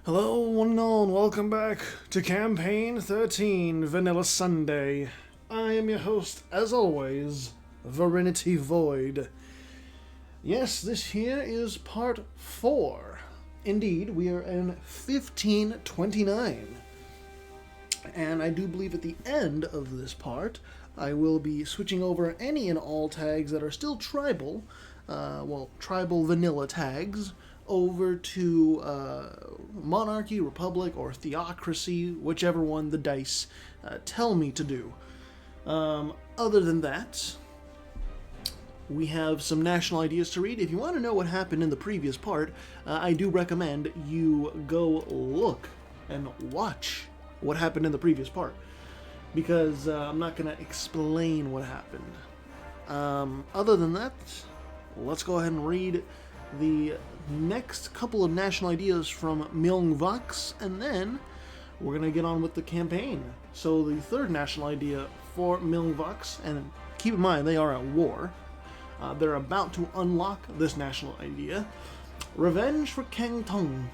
Hello, one and all, and welcome back to Campaign 13, Vanilla Sunday. I am your host, as always, Virinity Void. Yes, this here is part 4. Indeed, we are in 1529. And I do believe at the end of this part, I will be switching over any and all tags that are still tribal, tribal vanilla tags, over to monarchy, republic, or theocracy, whichever one the dice tell me to do. Other than that, we have some national ideas to read. If you want to know what happened in the previous part, I do recommend you go look and watch what happened in the previous part, because I'm not going to explain what happened. Other than that, let's go ahead and read the next couple of national ideas from Myeongvox, and then we're going to get on with the campaign. So the third national idea for Myeongvox, and keep in mind they are at war, they're about to unlock this national idea: Revenge for Kangtung.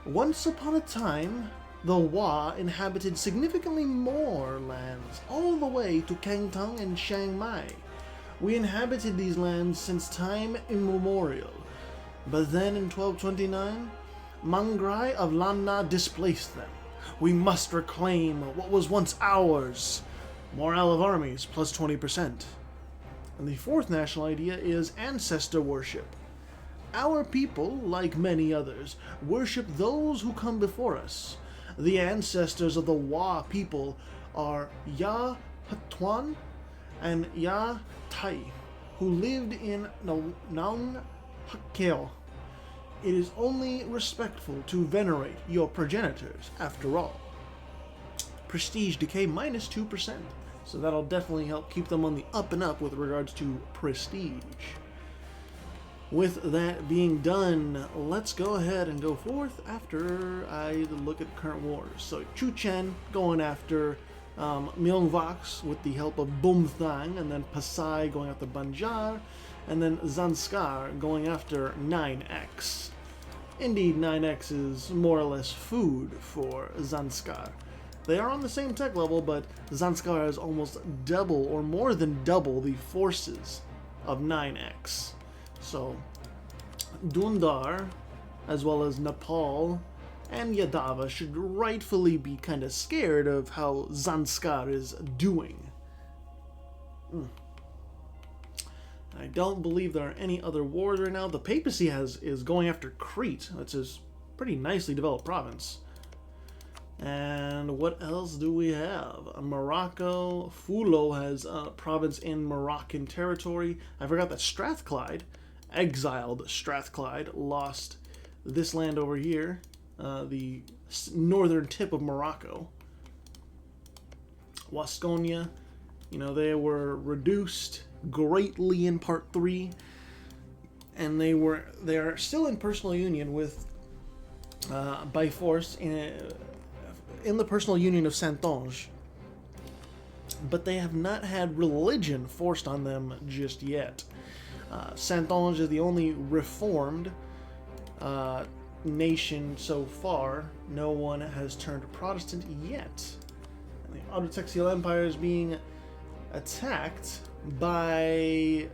Once upon a time, the Hua inhabited significantly more lands, all the way to Kangtung and Chiang Mai. We inhabited these lands since time immemorial. But then in 1229, Mangrai of Lamna displaced them. We must reclaim what was once ours. Morale of armies plus 20%. And the fourth national idea is ancestor worship. Our people, like many others, worship those who come before us. The ancestors of the Hua people are Ya Hatuan and Ya Tai, who lived in Naung Hakkeo. It is only respectful to venerate your progenitors, after all. Prestige decay minus 2%, so that'll definitely help keep them on the up and up with regards to prestige. With that being done, let's go ahead and go forth after I look at current wars. So Chu Chen going after Myeongvox with the help of Bumthang, and then Pasai going after Banjar, and then Zanskar going after 9X. Indeed, 9X is more or less food for Zanskar. They are on the same tech level, but Zanskar has almost double or more than double the forces of 9X. So, Dundar, as well as Nepal and Yadava, should rightfully be kind of scared of how Zanskar is doing. I don't believe there are any other wars right now. The papacy is going after Crete. That's his pretty nicely developed province. And what else do we have? Morocco. Fulo has a province in Moroccan territory. I forgot that Strathclyde, exiled Strathclyde, lost this land over here, the northern tip of Morocco. Wasconia, they were reduced greatly in part 3, and they are still in personal union with by force in the personal union of Saintonge, but they have not had religion forced on them just yet. Saintonge is the only reformed nation so far. No one has turned Protestant yet. And the Auto-Textile Empire is being attacked by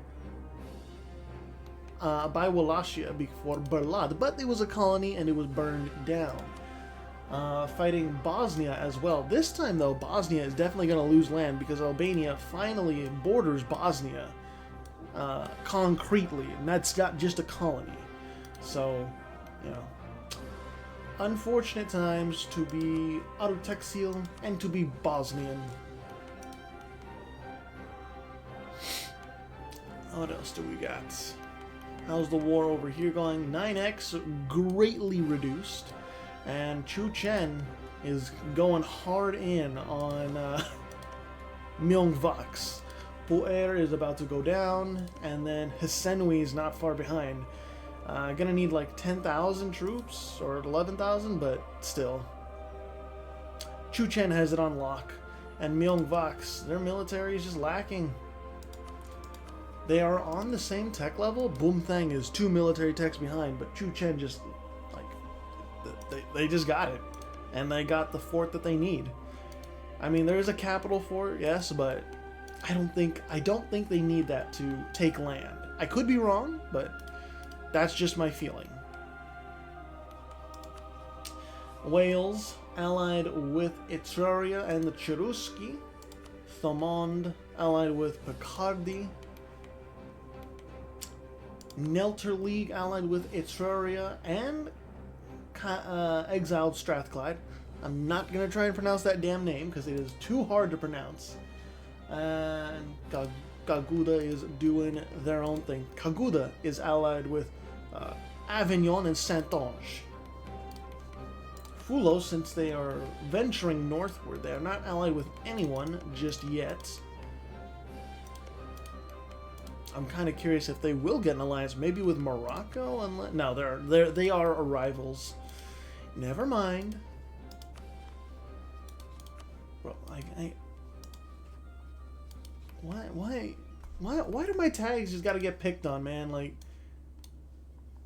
Wallachia before Berlad, but it was a colony and it was burned down. Fighting Bosnia as well. This time, though, Bosnia is definitely going to lose land because Albania finally borders Bosnia concretely, and that's not just a colony. So, unfortunate times to be Auto-Textile and to be Bosnian. What else do we got? How's the war over here going? 9X greatly reduced, and Chu Chen is going hard in on Myeongvox. Pu'er is about to go down, and then Hisenui is not far behind. Gonna need like 10,000 troops, or 11,000, but still. Chu Chen has it on lock, and Myeongvox, their military is just lacking. They are on the same tech level. Bumthang is 2 military techs behind, but Chu Chen just, like, They just got it. And they got the fort that they need. I mean, there is a capital fort, yes, but I don't think they need that to take land. I could be wrong, but that's just my feeling. Wales allied with Etruria and the Cherusci. Thomond allied with Picardy. Nelter League allied with Etruria and exiled Strathclyde. I'm not going to try and pronounce that damn name because it is too hard to pronounce. And Kaguda is doing their own thing. Kaguda is allied with Avignon and Saintonge. Fulo, since they are venturing northward, they are not allied with anyone just yet. I'm kind of curious if they will get an alliance, maybe with Morocco. No, they are rivals. Never mind. Bro, why do my tags just gotta get picked on, man? Like,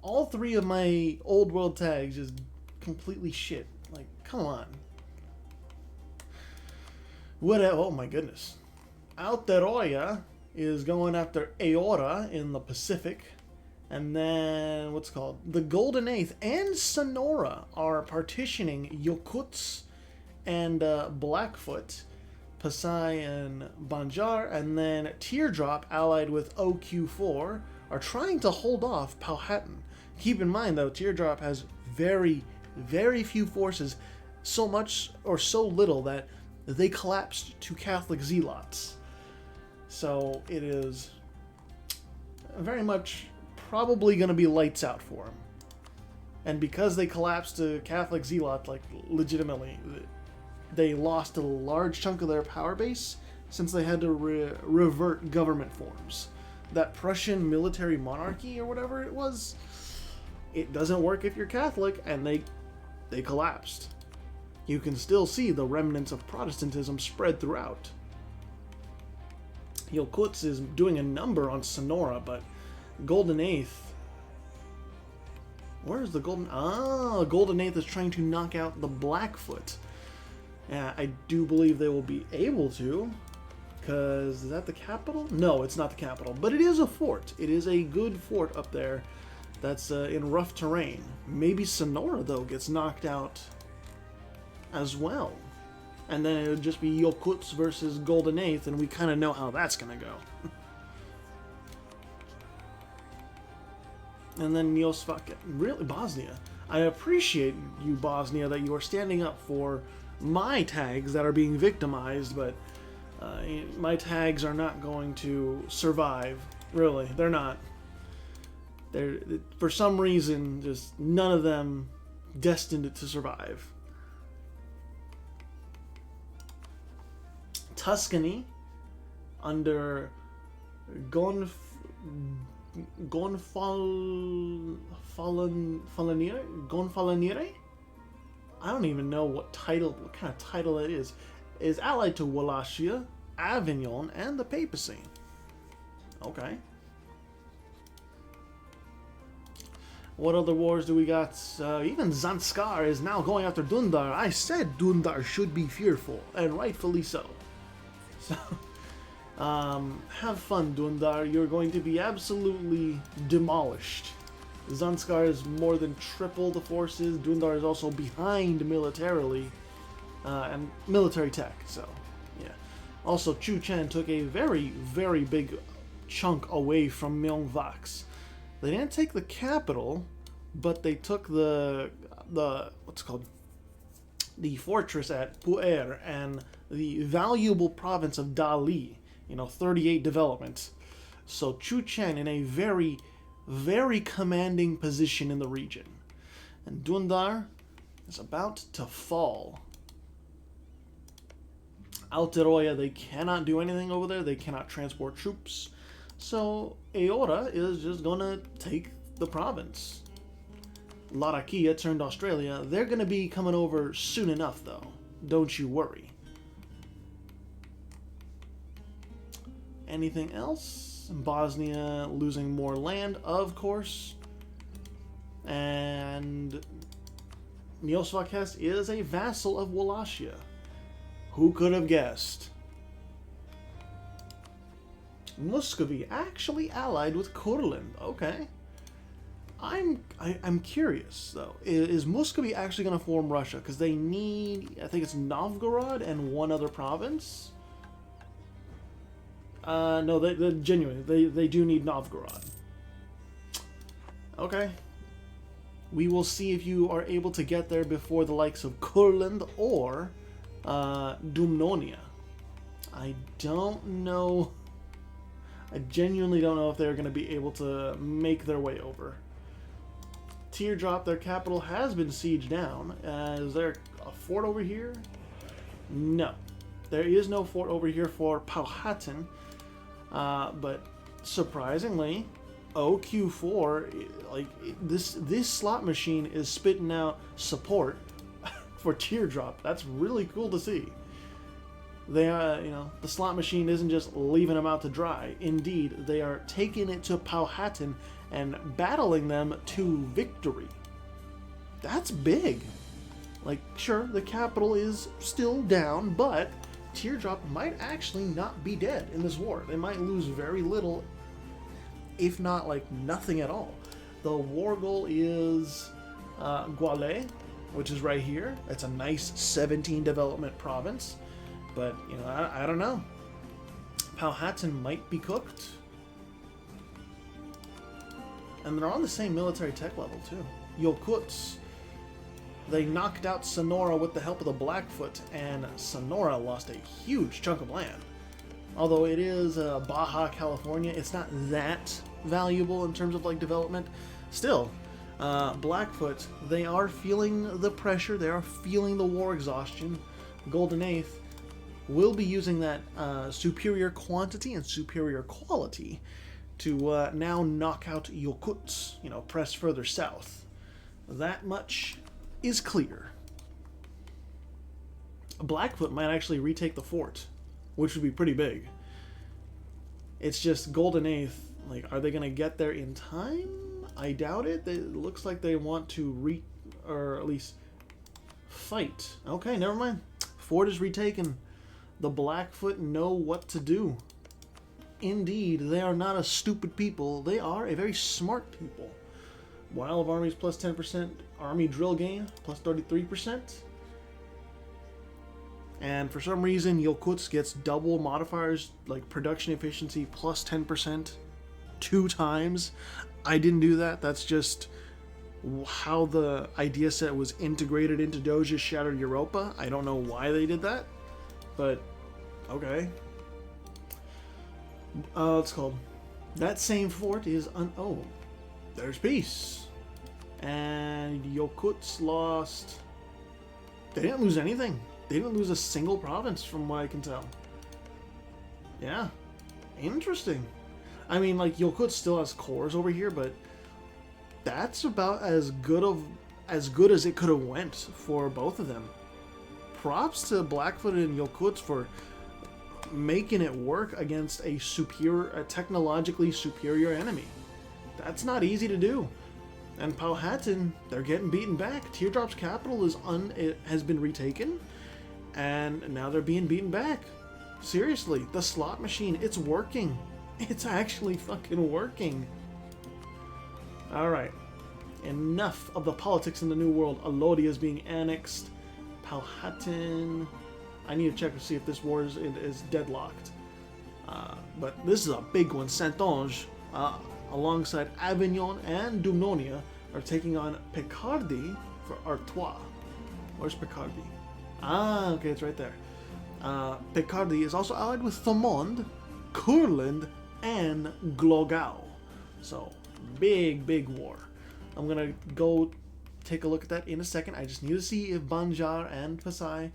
all three of my old world tags just completely shit. Like, come on. What? Oh my goodness. Aotearoa is going after Aora in the Pacific. And then, what's it called? The Golden Eighth and Sonora are partitioning Yokuts and Blackfoot, Pasai and Banjar, and then Teardrop, allied with OQ4, are trying to hold off Powhatan. Keep in mind, though, Teardrop has very, very few forces, so much or so little that they collapsed to Catholic zealots. So it is very much probably going to be lights out for them. And because they collapsed to Catholic zealots, like, legitimately, they lost a large chunk of their power base since they had to revert government forms. That Prussian military monarchy or whatever it was, it doesn't work if you're Catholic, and they collapsed. You can still see the remnants of Protestantism spread throughout. Yokuts is doing a number on Sonora, but Golden Eighth... Where's the Golden... Ah, Golden Eighth is trying to knock out the Blackfoot. Yeah, I do believe they will be able to, because is that the capital? No, it's not the capital, but it is a fort. It is a good fort up there that's in rough terrain. Maybe Sonora, though, gets knocked out as well. And then it would just be Yokuts versus Golden Eighth, and we kind of know how that's going to go. And then Neosvak, really, Bosnia. I appreciate you, Bosnia, that you are standing up for my tags that are being victimized, but my tags are not going to survive. Really, they're not. They're, for some reason, just none of them destined to survive. Tuscany, under Gonfaloniere? I don't even know what kind of title that is allied to Wallachia, Avignon, and the papacy. Okay. What other wars do we got? Even Zanskar is now going after Dundar. I said Dundar should be fearful, and rightfully so. So, have fun, Dundar. You're going to be absolutely demolished. Zanskar is more than triple the forces. Dundar is also behind militarily, and military tech, so, yeah. Also, Chu Chen took a very, very big chunk away from Myeongvax. They didn't take the capital, but they took the what's it called? The fortress at Pu'er and the valuable province of Dali, 38 developments. So Chu Chen in a very, very commanding position in the region. And Dundar is about to fall. Aotearoa, they cannot do anything over there. They cannot transport troops. So Aora is just going to take the province. Larakia turned Australia. They're going to be coming over soon enough, though. Don't you worry. Anything else? Bosnia losing more land, of course. And Neosvakest is a vassal of Wallachia. Who could have guessed? Muscovy actually allied with Kurland. Okay. I'm curious though. Is Muscovy actually going to form Russia? Because they need, I think it's Novgorod and one other province. No, they genuinely they do need Novgorod. Okay. We will see if you are able to get there before the likes of Kurland or Dumnonia. I don't know. I genuinely don't know if they're going to be able to make their way over. Teardrop, their capital, has been sieged down. Is there a fort over here? No. There is no fort over here for Powhatan. But surprisingly, OQ4, like this slot machine is spitting out support for Teardrop. That's really cool to see. They are, the slot machine isn't just leaving them out to dry. Indeed, they are taking it to Powhatan and battling them to victory. That's big. Like, sure, the capital is still down, but Teardrop might actually not be dead in this war. They might lose very little, if not like nothing at all. The war goal is Gwale, which is right here. It's a nice 17 development province. But, I don't know. Powhatan might be cooked. And they're on the same military tech level, too. Yokuts. They knocked out Sonora with the help of the Blackfoot, and Sonora lost a huge chunk of land. Although it is Baja California, it's not that valuable in terms of, like, development. Still, Blackfoot, they are feeling the pressure. They are feeling the war exhaustion. Golden Eighth will be using that superior quantity and superior quality to now knock out Yokuts, press further south. That much is clear. Blackfoot might actually retake the fort, which would be pretty big. It's just Golden Eighth, like, are they going to get there in time? I doubt it. It looks like they want to or at least fight. Okay, never mind. Fort is retaken. The Blackfoot know what to do. Indeed, they are not a stupid people. They are a very smart people. Morale of armies plus 10%. Army drill gain plus 33%. And for some reason, Yokuts gets double modifiers, like production efficiency plus 10%. 2 times. I didn't do that. That's just how the idea set was integrated into Doge's Shattered Europa. I don't know why they did that. But, okay. It's called. That same fort is oh, there's peace. And Yokuts lost. They didn't lose anything. They didn't lose a single province from what I can tell. Yeah. Interesting. I mean, like, Yokuts still has cores over here, but that's about as good as it could have went for both of them. Props to Blackfoot and Yokuts for making it work against a technologically superior enemy. That's not easy to do. And Powhatan, they're getting beaten back. Teardrop's capital has been retaken, and now they're being beaten back. Seriously, the slot machine, it's working. It's actually fucking working. Alright. Enough of the politics in the New World. Alodia is being annexed. Powhatan. I need to check to see if this war is deadlocked. But this is a big one. Saintonge, alongside Avignon and Dumnonia, are taking on Picardy for Artois. Where's Picardy? Ah, okay, it's right there. Picardy is also allied with Thomond, Kurland, and Glogau. So, big war. I'm gonna go take a look at that in a second. I just need to see if Banjar and Pasai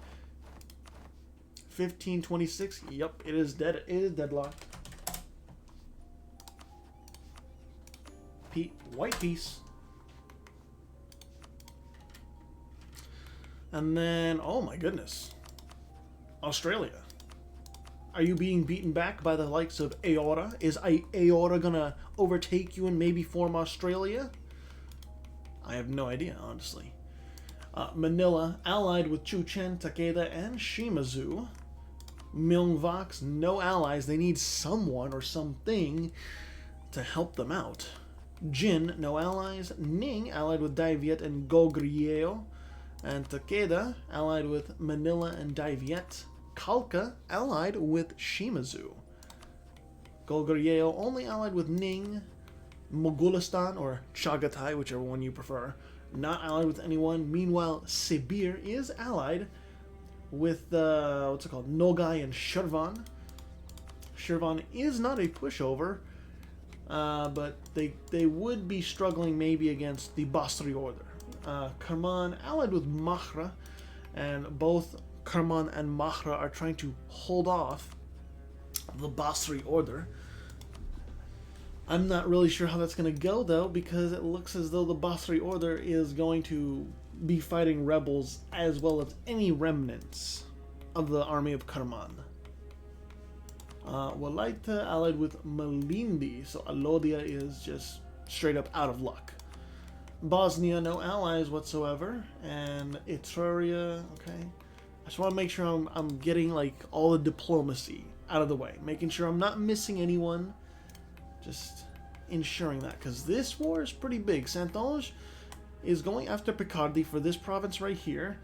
1526. Yep, it is dead. It is deadlocked. White piece. And then, oh my goodness, Australia. Are you being beaten back by the likes of Aora? Is Aora gonna overtake you and maybe form Australia? I have no idea, honestly. Manila, allied with Chuchen, Takeda, and Shimazu. Myeongvox, no allies. They need someone or something to help them out. Jin, no allies. Ning, allied with Daiviet and Goguryeo. And Takeda, allied with Manila and Daiviet. Kalka, allied with Shimazu. Goguryeo, only allied with Ning. Mogulistan, or Chagatai, whichever one you prefer, not allied with anyone. Meanwhile, Sibir is allied with, what's it called, Nogai and Shirvan. Shirvan is not a pushover, but they would be struggling maybe against the Basri Order. Kerman, allied with Mahra, and both Kerman and Mahra are trying to hold off the Basri Order. I'm not really sure how that's going to go, though, because it looks as though the Basri Order is going to be fighting rebels as well as any remnants of the army of Kerman. Walaita allied with Malindi, so Alodia is just straight up out of luck. Bosnia, no allies whatsoever, and Etruria, okay. I just want to make sure I'm getting like all the diplomacy out of the way, making sure I'm not missing anyone. Just ensuring that, because this war is pretty big. Saintonge is going after Picardy for this province right here,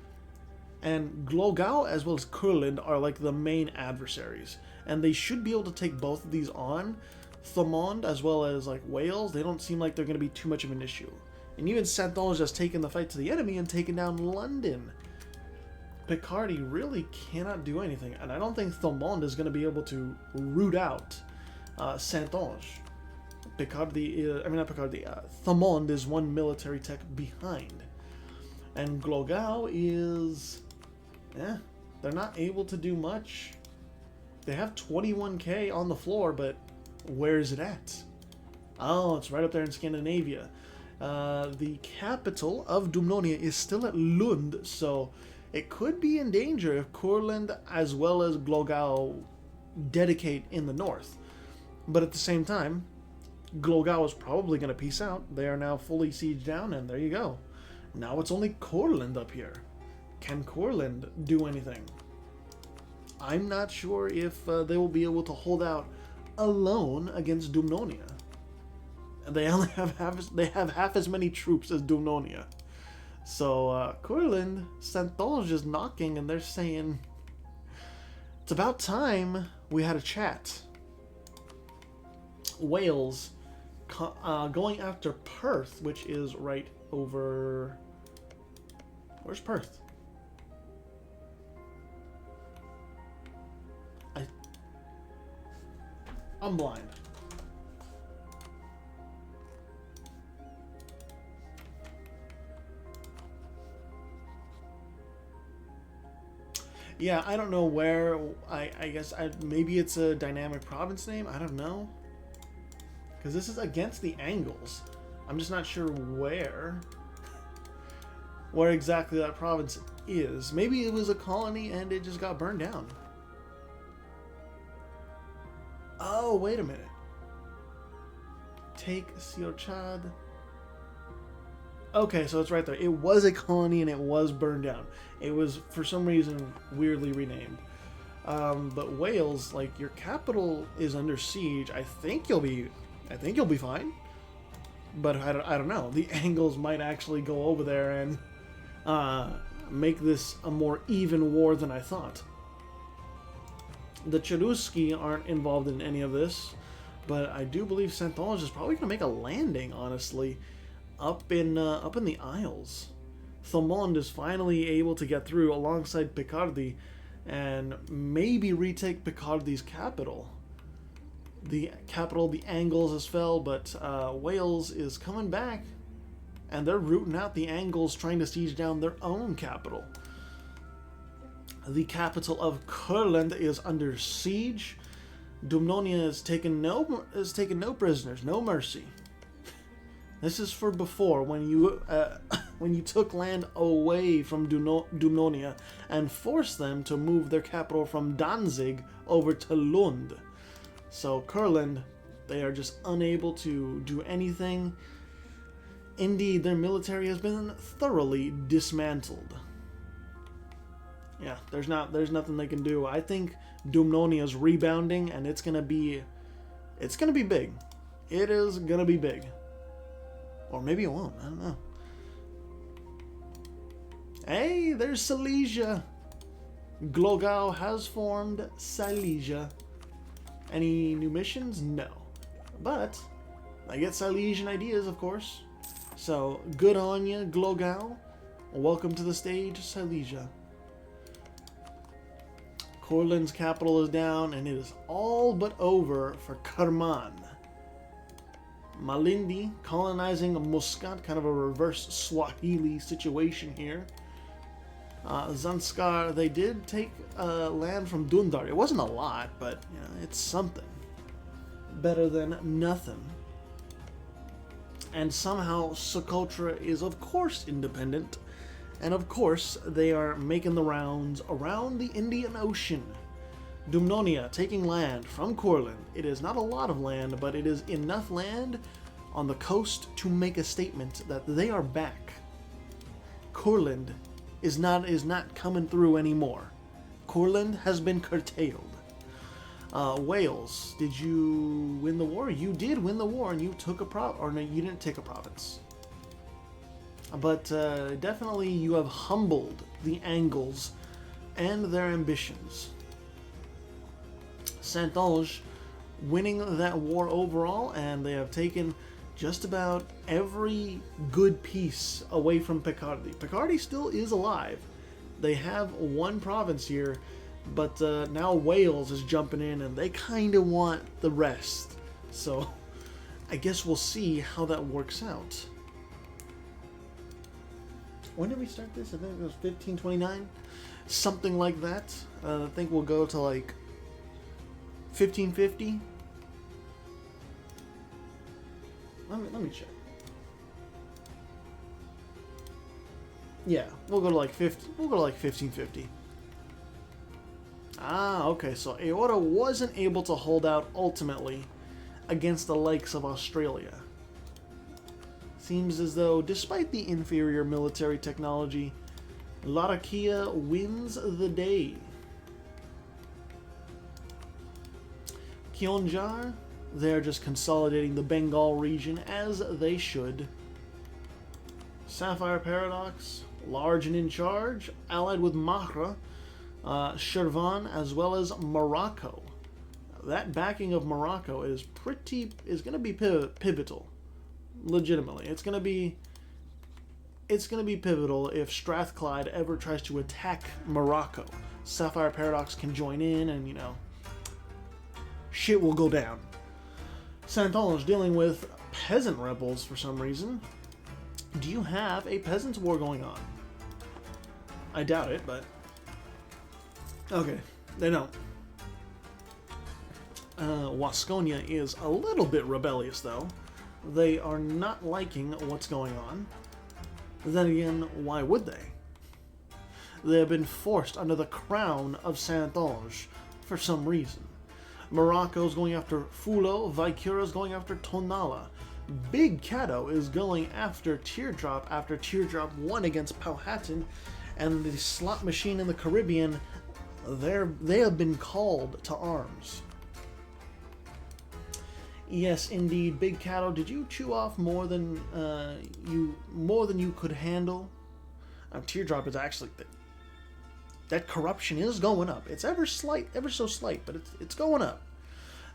and Glogau as well as Kurland are like the main adversaries, and they should be able to take both of these on. Thomond as well as like Wales, they don't seem like they're going to be too much of an issue. And even Saintonge has taken the fight to the enemy and taken down London. Picardy really cannot do anything, and I don't think Thomond is going to be able to root out Saintonge. Thomond is one military tech behind. And Glogau is... they're not able to do much. They have 21k on the floor, but where is it at? Oh, it's right up there in Scandinavia. The capital of Dumnonia is still at Lund, so it could be in danger if Kurland as well as Glogau dedicate in the north. But at the same time, Glogau is probably going to peace out. They are now fully sieged down, and there you go. Now it's only Kurland up here. Can Kurland do anything? I'm not sure if they will be able to hold out alone against Dumnonia. They only have half as many troops as Dumnonia. So Kurland, Saintonge is knocking, and they're saying, it's about time we had a chat. Wales going after Perth, which is right over... Where's Perth? I'm blind. Yeah, I don't know where. I guess maybe it's a dynamic province name. I don't know. Because this is against the Angles. I'm just not sure where exactly that province is. Maybe it was a colony and it just got burned down. Oh, wait a minute. Take Sir Chad. Okay, so it's right there. It was a colony and it was burned down. It was, for some reason, weirdly renamed. But Wales, like, your capital is under siege. I think you'll be fine. But I don't know. The Angles might actually go over there and make this a more even war than I thought. The Cheruski aren't involved in any of this, but I do believe Saintonge is probably going to make a landing, honestly, up in the Isles. Thomond is finally able to get through alongside Picardy and maybe retake Picardy's capital. The capital, the Angles, has fell, but Wales is coming back, and they're rooting out the Angles, trying to siege down their own capital. The capital of Kurland is under siege. Dumnonia has taken no prisoners, no mercy. This is for before, when you took land away from Dumnonia and forced them to move their capital from Danzig over to Lund. So Kurland, they are just unable to do anything. Indeed, their military has been thoroughly dismantled. Yeah, there's nothing they can do. I think Dumnonia's rebounding, and it's gonna be big. It is gonna be big. Or maybe it won't. I don't know. Hey, there's Silesia. Glogau has formed Silesia. Any new missions? No. But I get Silesian ideas, of course. So, good on you, Glogau. Welcome to the stage, Silesia. Courland's capital is down, and it is all but over for Kerman. Malindi colonizing Muscat, kind of a reverse Swahili situation here. Zanskar, they did take land from Dundar. It wasn't a lot, but you know, it's something. Better than nothing. And somehow Socotra is, of course, independent. And of course, they are making the rounds around the Indian Ocean. Dumnonia taking land from Courland. It is not a lot of land, but it is enough land on the coast to make a statement that they are back. Courland is not coming through anymore. Courland has been curtailed. Wales, did you win the war? You did win the war, and you took a or no, you didn't take a province. But definitely you have humbled the Angles and their ambitions. Saintonge winning that war overall, and they have taken just about every good piece away from Picardy. Picardy still is alive. They have one province here, but now Wales is jumping in, and they kind of want the rest. So I guess we'll see how that works out. When did we start this? I think it was 1529? Something like that. I think we'll go to like 1550. Let me check. Yeah, we'll go to like 1550. Ah, okay, so Aorta wasn't able to hold out ultimately against the likes of Australia. Seems as though, despite the inferior military technology, Latakia wins the day. Kionjar, they're just consolidating the Bengal region as they should. Sapphire Paradox, large and in charge, allied with Mahra, Shirvan, as well as Morocco. That backing of Morocco is going to be pivotal. Legitimately, it's going to be pivotal if Strathclyde ever tries to attack Morocco. Sapphire Paradox can join in, and you know, shit will go down. Saintonge dealing with peasant rebels for some reason. Do you have a peasants' war going on? I doubt it, but okay, they don't. Wasconia is a little bit rebellious, though. They are not liking what's going on. Then again, why would they? They have been forced under the crown of Saintonge for some reason. Morocco's going after Fulo, Vicura's going after Tonala. Big Caddo is going after Teardrop after Teardrop won against Powhatan, and the slot machine in the Caribbean, they have been called to arms. Yes, indeed, Big Caddo, did you chew off more than you could handle? Teardrop is actually that corruption is going up. It's ever so slight, but it's going up.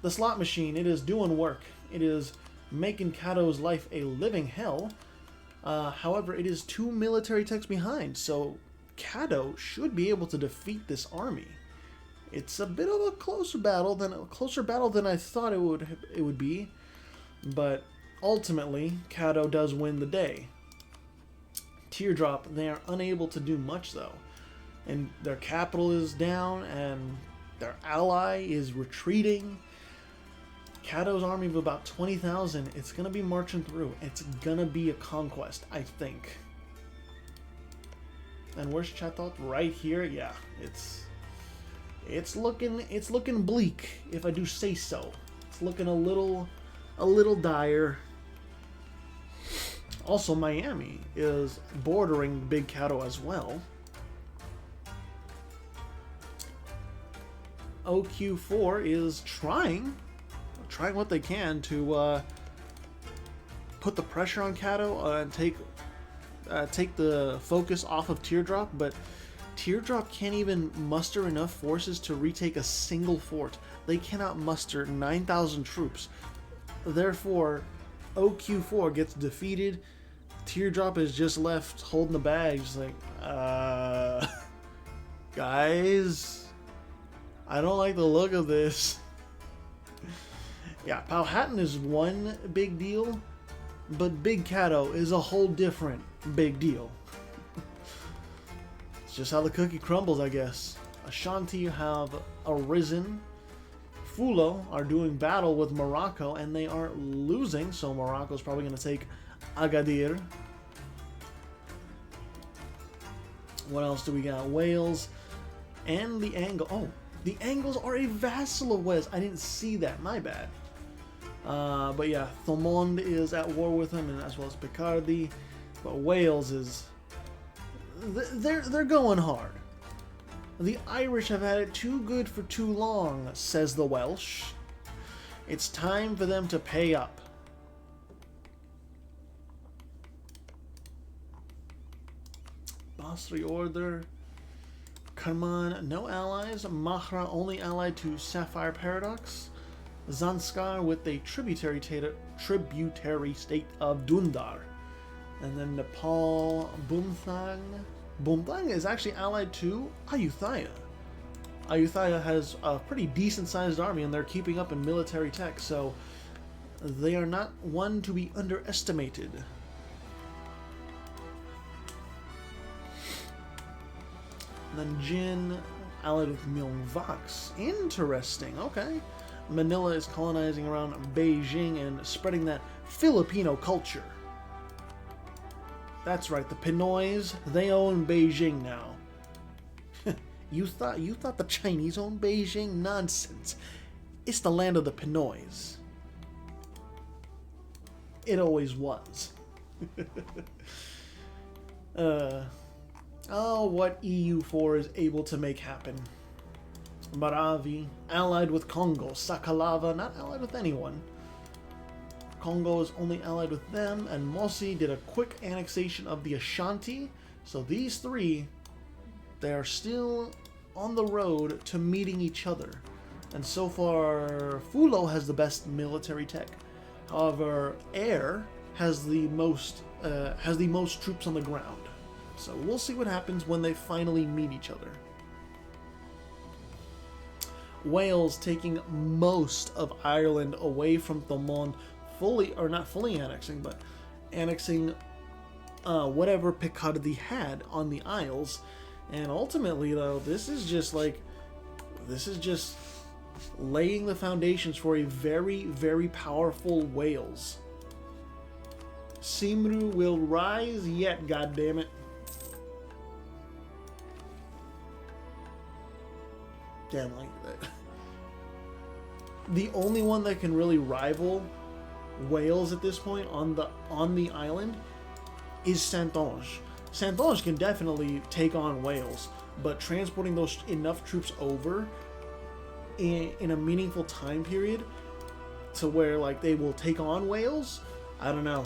The slot machine, it is doing work. It is making Caddo's life a living hell. However, it is 2 military techs behind, so Caddo should be able to defeat this army. It's a bit of a closer battle than I thought it would be, but ultimately Caddo does win the day. Teardrop, they are unable to do much though, and their capital is down, and their ally is retreating. Caddo's army of about 20,000, it's gonna be marching through. It's gonna be a conquest, I think. And where's Chatot? Right here, yeah. It's looking bleak, if I do say so. It's looking a little dire. Also, Miami is bordering Big Cato as well. OQ4 is trying what they can to put the pressure on Cato and take the focus off of Teardrop, but Teardrop can't even muster enough forces to retake a single fort. They cannot muster 9,000 troops. Therefore, OQ4 gets defeated. Teardrop is just left holding the bag, just like, guys, I don't like the look of this. Yeah, Powhatan is one big deal, but Big Cato is a whole different big deal. It's just how the cookie crumbles, I guess. Ashanti have arisen. Fulo are doing battle with Morocco, and they are losing, so Morocco's probably going to take Agadir. What else do we got? Wales and the Angles. Oh, the Angles are a vassal of Wales. I didn't see that. My bad. But yeah, Thomond is at war with them, and as well as Picardy. But Wales is... They're going hard. The Irish have had it too good for too long, says the Welsh. It's time for them to pay up. Basri Order. Kerman, no allies. Mahra only allied to Sapphire Paradox. Zanskar with a tributary state of Dundar. And then Nepal, Bumthang. Bumthang is actually allied to Ayutthaya. Ayutthaya has a pretty decent sized army, and they're keeping up in military tech, so they are not one to be underestimated. And then Jin allied with Myeongvax. Interesting, okay. Manila is colonizing around Beijing and spreading that Filipino culture. That's right, the Pinoys, they own Beijing now. You thought the Chinese owned Beijing? Nonsense. It's the land of the Pinoys. It always was. Oh, what EU4 is able to make happen. Maravi, allied with Congo. Sakalava, not allied with anyone. Congo is only allied with them, and Mosi did a quick annexation of the Ashanti. So these three, they are still on the road to meeting each other. And so far, Fulo has the best military tech. However, Air has the most troops on the ground. So we'll see what happens when they finally meet each other. Wales taking most of Ireland away from Thomond, fully, or not fully annexing, but annexing whatever Picardy had on the Isles. And ultimately, though, this is just laying the foundations for a very, very powerful Wales. Simru will rise yet, goddammit. Damn, like that. The only one that can really rival Wales at this point on the island is Saintonge. Saintonge can definitely take on Wales, but transporting those enough troops over in a meaningful time period to where like they will take on Wales, I don't know.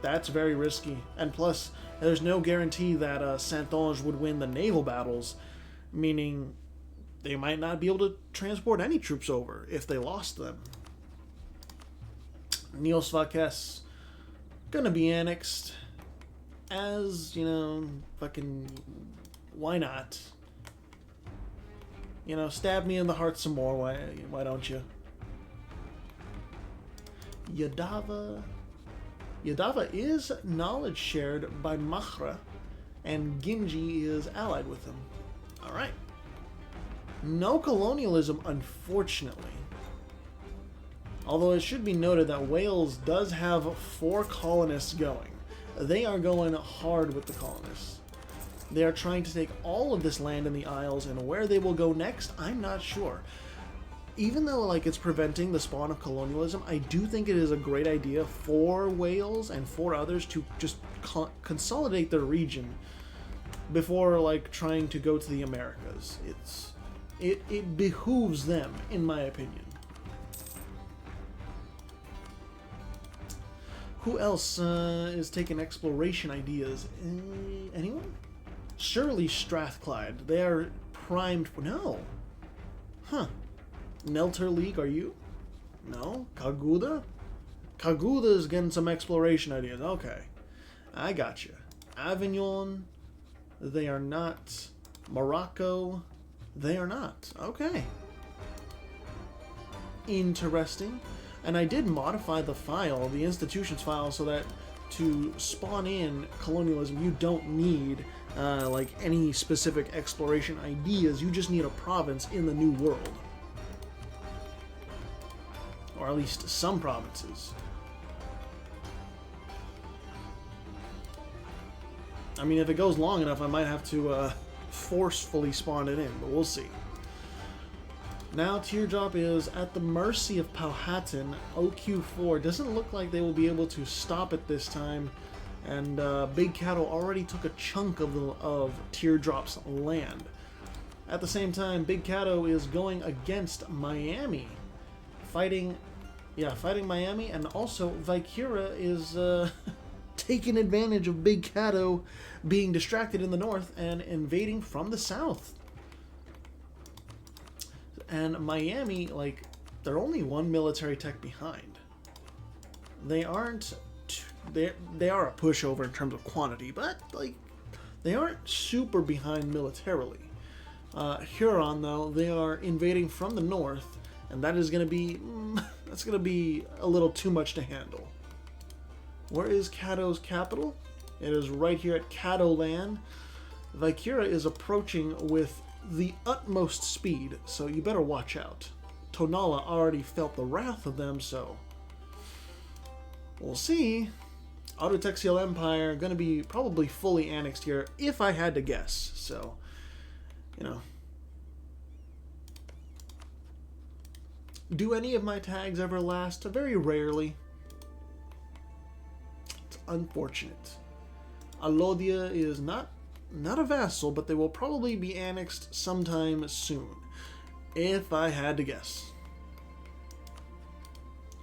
That's very risky. And plus, there's no guarantee that Saintonge would win the naval battles, meaning they might not be able to transport any troops over if they lost them. Neosvakes gonna be annexed, as, you know, fucking, why not? You know, stab me in the heart some more, why don't you? Yadava is knowledge shared by Mahra, and Ginji is allied with him. Alright. No colonialism, unfortunately. Although it should be noted that Wales does have 4 colonists going. They are going hard with the colonists. They are trying to take all of this land in the Isles, and where they will go next, I'm not sure. even though like it's preventing the spawn of colonialism, I do think it is a great idea for Wales and for others to just consolidate their region before like trying to go to the Americas. It behooves them, in my opinion. Who else is taking exploration ideas? Anyone? Surely Strathclyde. They are primed for... No. Huh. Nelter League, are you? No? Kaguda? Kaguda's getting some exploration ideas. Okay. I gotcha. Avignon. They are not. Morocco. They are not. Okay. Interesting. And I did modify the file, the institutions file, so that to spawn in colonialism, you don't need like any specific exploration ideas. You just need a province in the New World. Or at least some provinces. I mean, if it goes long enough, I might have to forcefully spawn it in, but we'll see. Now Teardrop is at the mercy of Powhatan. OQ4 doesn't look like they will be able to stop it this time, and Big Cattle already took a chunk of Teardrop's land. At the same time, Big Cattle is going against Miami, fighting Miami, and also Vicura is taking advantage of Big Cattle being distracted in the north and invading from the south. And Miami, like, they're only one military tech behind. They aren't... They are a pushover in terms of quantity, but, like, they aren't super behind militarily. Huron, though, they are invading from the north, and that is going to be... that's going to be a little too much to handle. Where is Caddo's capital? It is right here at Caddo Land. Vicura is approaching with the utmost speed, so you better watch out. Tonala already felt the wrath of them, so we'll see. Autotexial Empire gonna be probably fully annexed here, if I had to guess. So, you know. Do any of my tags ever last? Very rarely. It's unfortunate. Alodia is not a vassal, but they will probably be annexed sometime soon, if I had to guess.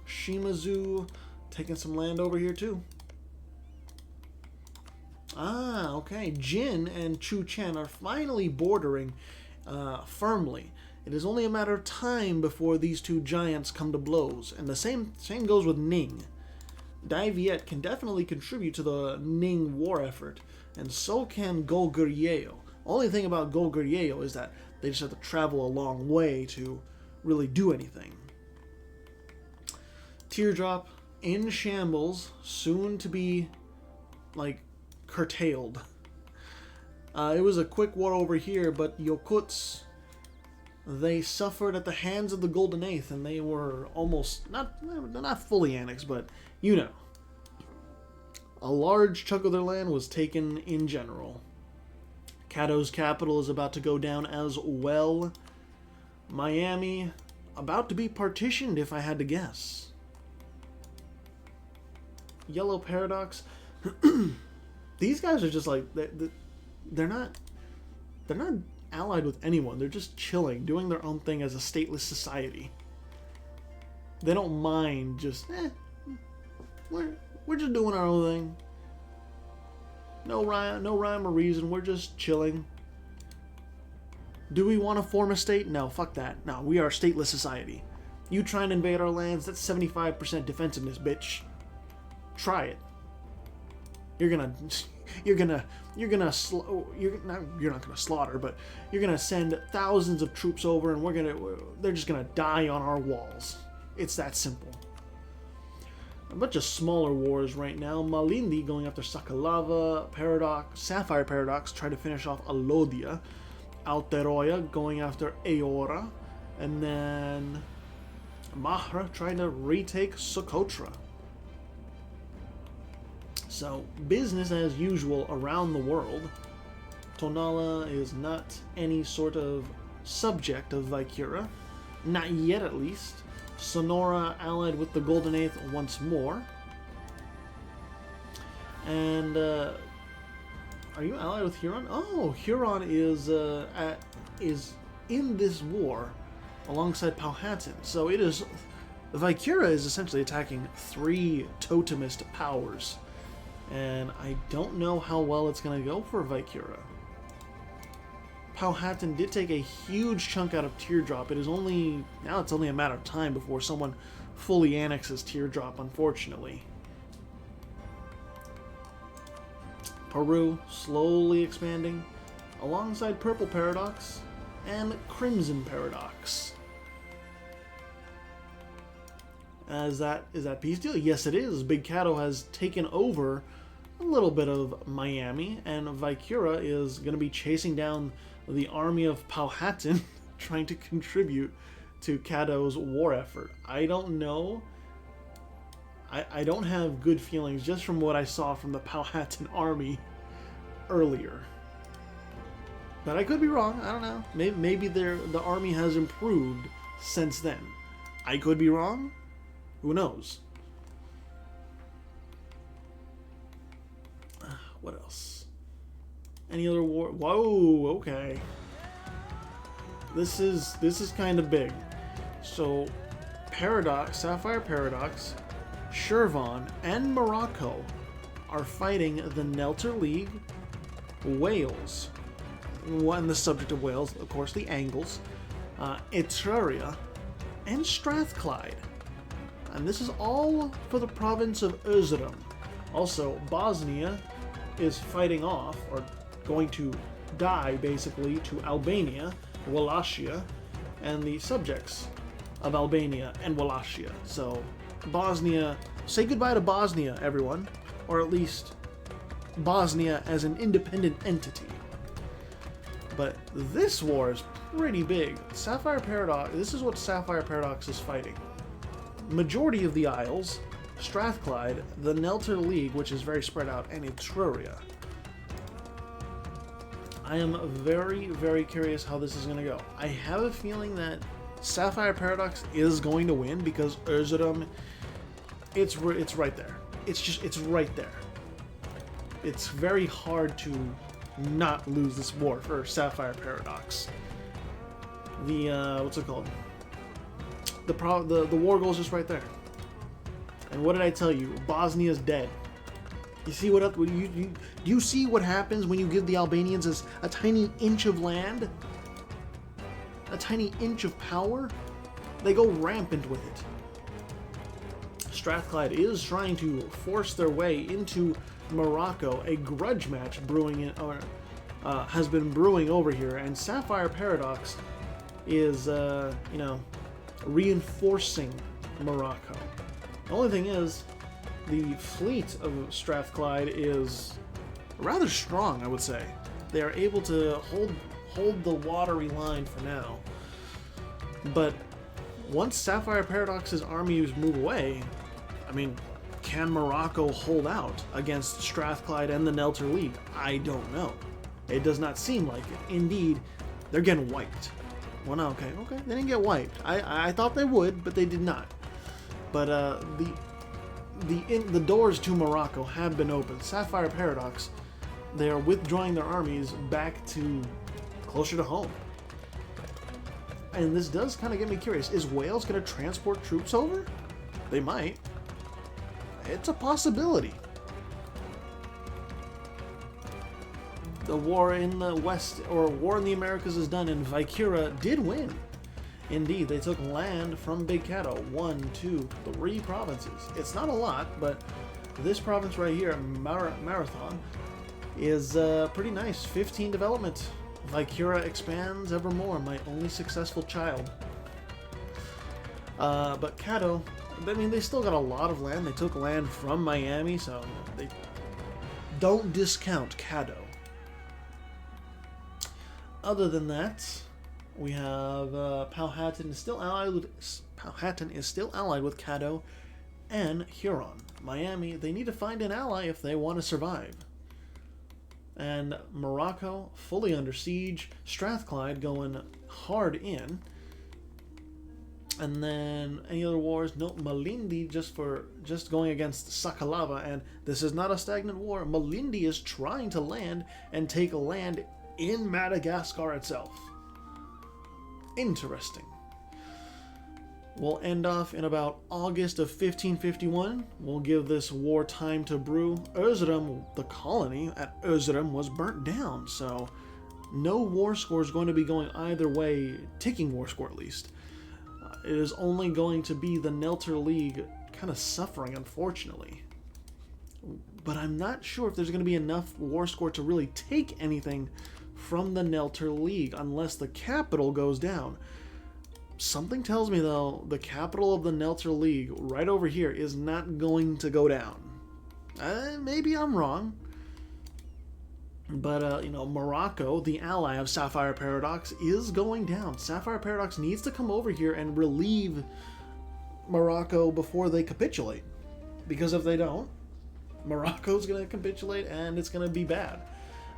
Shimazu taking some land over here too. Ah, okay. Jin and Chu Chen are finally bordering firmly. It is only a matter of time before these two giants come to blows, and the same goes with Ning. Dai Viet can definitely contribute to the Ning war effort, and so can Goguryeo. Only thing about Goguryeo is that they just have to travel a long way to really do anything. Teardrop in shambles, soon to be, like, curtailed. It was a quick war over here, but Yokuts, they suffered at the hands of the Golden Eighth, and they were almost, not fully annexed, but, you know. A large chunk of their land was taken in general. Caddo's capital is about to go down as well. Miami, about to be partitioned, if I had to guess. Yellow Paradox. These guys are just like, they're not allied with anyone. They're just chilling, doing their own thing as a stateless society. They don't mind just, we're just doing our own thing. No rhyme or reason. We're just chilling. Do we want to form a state? No, fuck that. No, we are a stateless society. You try and invade our lands, that's 75% defensiveness, bitch. Try it. You're not gonna slaughter, but you're gonna send thousands of troops over, and they're just gonna die on our walls. It's that simple. A bunch of smaller wars right now. Malindi going after Sakalava, Paradox, Sapphire Paradox, trying to finish off Alodia. Aotearoa going after Aora, and then Mahra trying to retake Socotra. So, business as usual around the world. Tonala is not any sort of subject of Vicura. Not yet, at least. Sonora allied with the Golden Eighth once more. And, are you allied with Huron? Oh, Huron is in this war alongside Powhatan. So it is... Vicura is essentially attacking 3 totemist powers. And I don't know how well it's going to go for Vicura. Powhatan did take a huge chunk out of Teardrop. Now it's only a matter of time before someone fully annexes Teardrop, unfortunately. Peru slowly expanding alongside Purple Paradox and Crimson Paradox. Is that peace deal? Yes, it is. Big Cato has taken over a little bit of Miami, and Vicura is going to be chasing down the army of Powhatan, trying to contribute to Cato's war effort. I don't know. I don't have good feelings just from what I saw from the Powhatan army earlier. But I could be wrong. I don't know. Maybe the army has improved since then. I could be wrong. Who knows? What else? Any other war? Whoa, okay. This is kind of big. So, Paradox, Sapphire Paradox, Shervon, and Morocco are fighting the Nelter League, Wales, and the subject of Wales, of course, the Angles, Etruria, and Strathclyde. And this is all for the province of Erzurum. Also, Bosnia is fighting off, or going to die, basically, to Albania, Wallachia, and the subjects of Albania and Wallachia. So, Bosnia, say goodbye to Bosnia, everyone. Or at least, Bosnia as an independent entity. But this war is pretty big. Sapphire Paradox, this is what Sapphire Paradox is fighting. Majority of the Isles, Strathclyde, the Nelter League, which is very spread out, and Etruria. I am very, very curious how this is going to go. I have a feeling that Sapphire Paradox is going to win because Erzurum, it's right there. It's right there. It's very hard to not lose this war for Sapphire Paradox. What's it called? The war goal is just right there. And what did I tell you? Bosnia's dead. You see do you see what happens when you give the Albanians a tiny inch of land? A tiny inch of power? They go rampant with it. Strathclyde is trying to force their way into Morocco. A grudge match has been brewing over here, and Sapphire Paradox is, reinforcing Morocco. The only thing is, the fleet of Strathclyde is rather strong, I would say. They are able to hold the watery line for now. But once Sapphire Paradox's armies move away, I mean, can Morocco hold out against Strathclyde and the Nelter League? I don't know. It does not seem like it. Indeed, they're getting wiped. Well, no, okay, they didn't get wiped. I thought they would, but they did not. But the doors to Morocco have been opened. Sapphire Paradox, they are withdrawing their armies back to closer to home. And this does kind of get me curious. Is Wales going to transport troops over? They might. It's a possibility. The war in the West, or war in the Americas, is done, and Vicura did win. Indeed, they took land from Big Cato. 1, 2, 3 provinces. It's not a lot, but this province right here, Marathon, is pretty nice. 15 development. Vicura expands evermore, my only successful child. But Cato, I mean, they still got a lot of land. They took land from Miami, so they don't discount Cato. Other than that, we have Powhatan is still allied with Cato and Huron. Miami, they need to find an ally if they want to survive. And Morocco, fully under siege. Strathclyde going hard in. And then any other wars? No, Malindi just going against Sakalava, and this is not a stagnant war. Malindi is trying to land and take land in Madagascar itself. Interesting. We'll end off in about August of 1551. We'll give this war time to brew. Erzurum, the colony at Erzurum, was burnt down, so no war score is going to be going either way, ticking war score at least. It is only going to be the Nelter League kind of suffering, unfortunately. But I'm not sure if there's going to be enough war score to really take anything from the Nelter League unless the capital goes down. Something tells me, though, the capital of the Nelter League, right over here, is not going to go down. Maybe I'm wrong. But, Morocco, the ally of Sapphire Paradox, is going down. Sapphire Paradox needs to come over here and relieve Morocco before they capitulate. Because if they don't, Morocco's going to capitulate and it's going to be bad.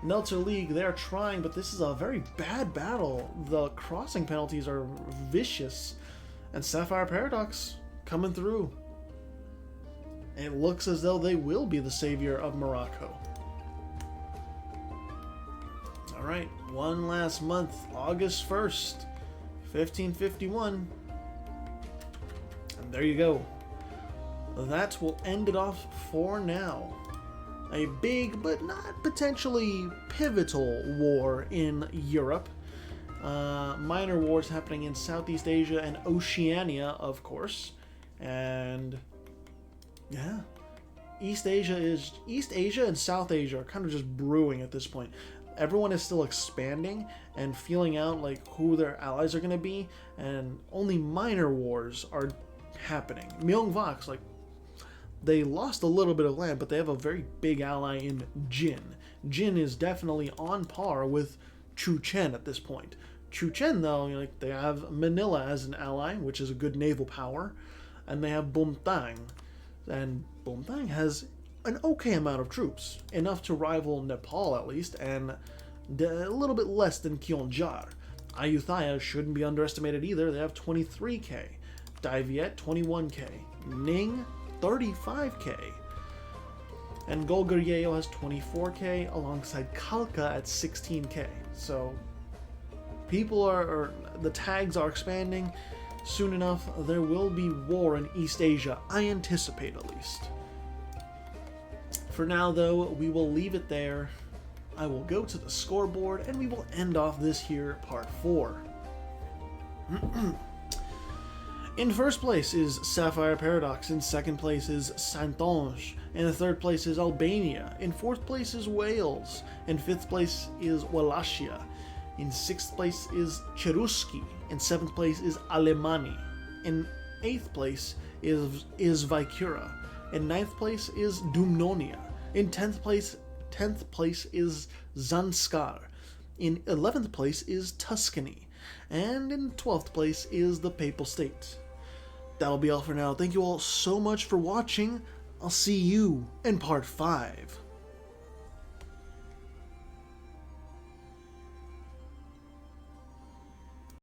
Nelter League, they're trying, but this is a very bad battle. The crossing penalties are vicious. And Sapphire Paradox coming through. It looks as though they will be the savior of Morocco. Alright, one last month, August 1st, 1551. And there you go. That will end it off for now. A big, but not potentially pivotal war in Europe. Minor wars happening in Southeast Asia and Oceania, of course. And, yeah. East Asia and South Asia are kind of just brewing at this point. Everyone is still expanding and feeling out like who their allies are going to be, and only minor wars are happening. Myeongvax, like, they lost a little bit of land, but they have a very big ally in Jin. Jin is definitely on par with Chuchen at this point. Chuchen, though, like, they have Manila as an ally, which is a good naval power, and they have Bumtang, and Bumtang has an okay amount of troops, enough to rival Nepal at least, and a little bit less than Kionjar. Ayutthaya shouldn't be underestimated either. They have 23k. Dai Viet 21k. Ning 35k. And Goguryeo has 24k alongside Khalkha at 16k. So people the tags are expanding. Soon enough, there will be war in East Asia, I anticipate at least. For now, though, we will leave it there. I will go to the scoreboard, and we will end off this here part 4. In first place is Sapphire Paradox, in second place is Saintonge, in third place is Albania, in fourth place is Wales, in fifth place is Wallachia, in sixth place is Cheruski, in seventh place is Alemanni, in eighth place is Vicura, in ninth place is Dumnonia, in 10th place is Zanskar. In 11th place is Tuscany. And in 12th place is the Papal State. That'll be all for now. Thank you all so much for watching. I'll see you in part 5.